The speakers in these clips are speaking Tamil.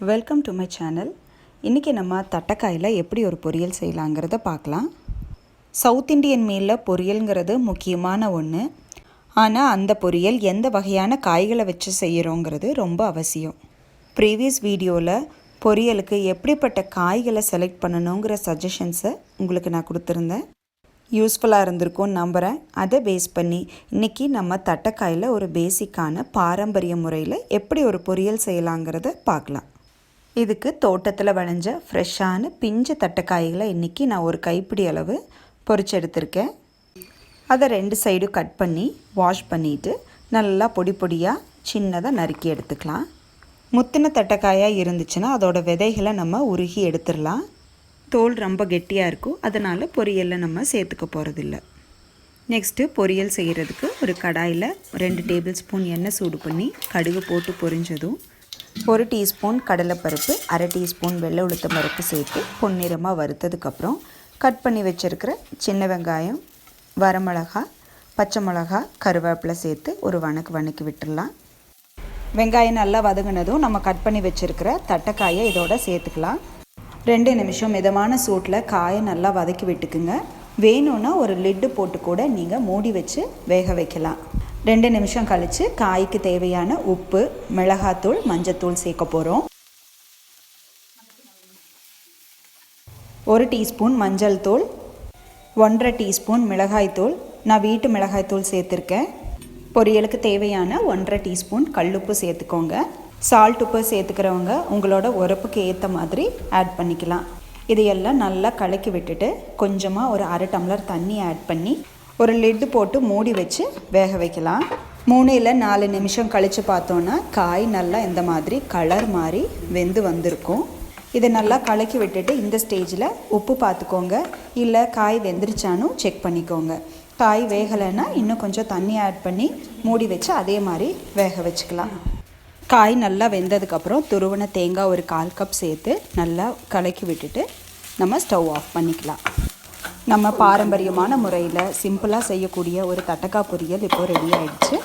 Welcome to my channel. இன்றைக்கி நம்ம தட்டைக்காயில் எப்படி ஒரு பொரியல் செய்யலாங்கிறத பார்க்கலாம். சவுத் இண்டியன் மீலில் பொரியல்ங்கிறது முக்கியமான ஒன்று. ஆனால் அந்த பொரியல் எந்த வகையான காய்களை வச்சு செய்கிறோங்கிறது ரொம்ப அவசியம். ப்ரீவியஸ் வீடியோவில் பொரியலுக்கு எப்படிப்பட்ட காய்களை செலக்ட் பண்ணணுங்கிற சஜஷன்ஸை உங்களுக்கு நான் கொடுத்துருந்தேன். யூஸ்ஃபுல்லாக இருந்திருக்கும்னு நம்புகிறேன். அதை பேஸ் பண்ணி இன்றைக்கி நம்ம தட்டைக்காயில் ஒரு பேசிக்கான பாரம்பரிய முறையில் எப்படி ஒரு பொரியல் செய்யலாங்கிறத பார்க்கலாம். இதுக்கு தோட்டத்தில் விளைஞ்ச ஃப்ரெஷ்ஷான பிஞ்சு தட்டைக்காய்களை இன்றைக்கி நான் ஒரு கைப்பிடி அளவு பொரிச்சு எடுத்திருக்கேன். அதை 2 சைடும் கட் பண்ணி வாஷ் பண்ணிவிட்டு நல்லா பொடி பொடியாக சின்னதாக நறுக்கி எடுத்துக்கலாம். முத்தின தட்டைக்காயாக இருந்துச்சுன்னா அதோட விதைகளை நம்ம உருகி எடுத்துடலாம். தோல் ரொம்ப கெட்டியாக இருக்கும், அதனால் பொரியலில் நம்ம சேர்த்துக்க போகிறதில்ல. நெக்ஸ்ட்டு பொரியல் செய்கிறதுக்கு ஒரு கடாயில் 2 டேபிள் ஸ்பூன் எண்ணெய் சூடு பண்ணி கடுகு போட்டு பொரிஞ்சதும் 1 டீஸ்பூன் கடலைப்பருப்பு, 1/2 டீஸ்பூன் வெள்ளை உளுத்தம் பருப்பு சேர்த்து பொன்னிறமாக வறுத்ததுக்கப்புறம் கட் பண்ணி வச்சுருக்கிற சின்ன வெங்காயம், வரமிளகா, பச்சை மிளகா, கருவேப்பிலை சேர்த்து ஒரு வணக்கி விட்டுடலாம். வெங்காயம் நல்லா வதங்கினதும் நம்ம கட் பண்ணி வச்சுருக்கிற தட்டைக்காயை இதோட சேர்த்துக்கலாம். 2 நிமிஷம் மிதமான சூட்டில் காயை நல்லா வதக்கி விட்டுக்குங்க. வேணும்னா ஒரு லிட்டு போட்டு கூட நீங்கள் மூடி வச்சு வேக வைக்கலாம். 2 நிமிஷம் கழித்து காய்க்கு தேவையான உப்பு, மிளகாத்தூள், மஞ்சத்தூள் சேர்க்க போகிறோம். 1 டீஸ்பூன் மஞ்சள் தூள், 1/2 டீஸ்பூன் மிளகாய்த்தூள், நான் வீட்டு மிளகாய்த்தூள் சேர்த்துருக்கேன். பொரியலுக்கு தேவையான 1/2 டீஸ்பூன் கல்லுப்பு சேர்த்துக்கோங்க. சால்ட் உப்பு சேர்த்துக்கிறவங்க உங்களோட உரப்புக்கு ஏற்ற மாதிரி ஆட் பண்ணிக்கலாம். இதையெல்லாம் நல்லா கலக்கி விட்டுட்டு கொஞ்சமாக ஒரு 1/2 டம்ளர் தண்ணி ஆட் பண்ணி ஒரு லிட்டு போட்டு மூடி வச்சு வேக வைக்கலாம். 3 இல்லை 4 நிமிஷம் கழித்து பார்த்தோன்னா காய் நல்லா இந்த மாதிரி கலர் மாதிரி வெந்து வந்திருக்கும். இதை நல்லா கலக்கி விட்டுட்டு இந்த ஸ்டேஜில் உப்பு பார்த்துக்கோங்க, இல்லை காய் வெந்துருச்சானு செக் பண்ணிக்கோங்க. காய் வேகலைன்னா இன்னும் கொஞ்சம் தண்ணி ஆட் பண்ணி மூடி வச்சு அதே மாதிரி வேக வச்சுக்கலாம். காய் நல்லா வெந்ததுக்கப்புறம் துருவன தேங்காய் ஒரு 1/4 கப் சேர்த்து நல்லா கலக்கி விட்டுட்டு நம்ம ஸ்டவ் ஆஃப் பண்ணிக்கலாம். நம்ம பாரம்பரியமான முறையில் சிம்பிளாக செய்யக்கூடிய ஒரு தட்டைக்காய் பொரியல் இப்போ ரெடி ஆகிடுச்சு.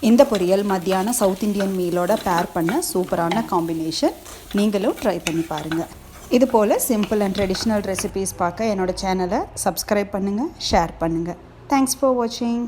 இந்த பொரியல் மத்தியானம் சவுத் இண்டியன் மீலோட பேர் பண்ண சூப்பரான காம்பினேஷன். நீங்களும் ட்ரை பண்ணி பாருங்கள். இது போல் சிம்பிள் அண்ட் ட்ரெடிஷ்னல் ரெசிபீஸ் பார்க்க என்னோடய சேனலை சப்ஸ்கிரைப் பண்ணுங்கள், ஷேர் பண்ணுங்கள். தேங்க்ஸ் ஃபார் வாட்சிங்.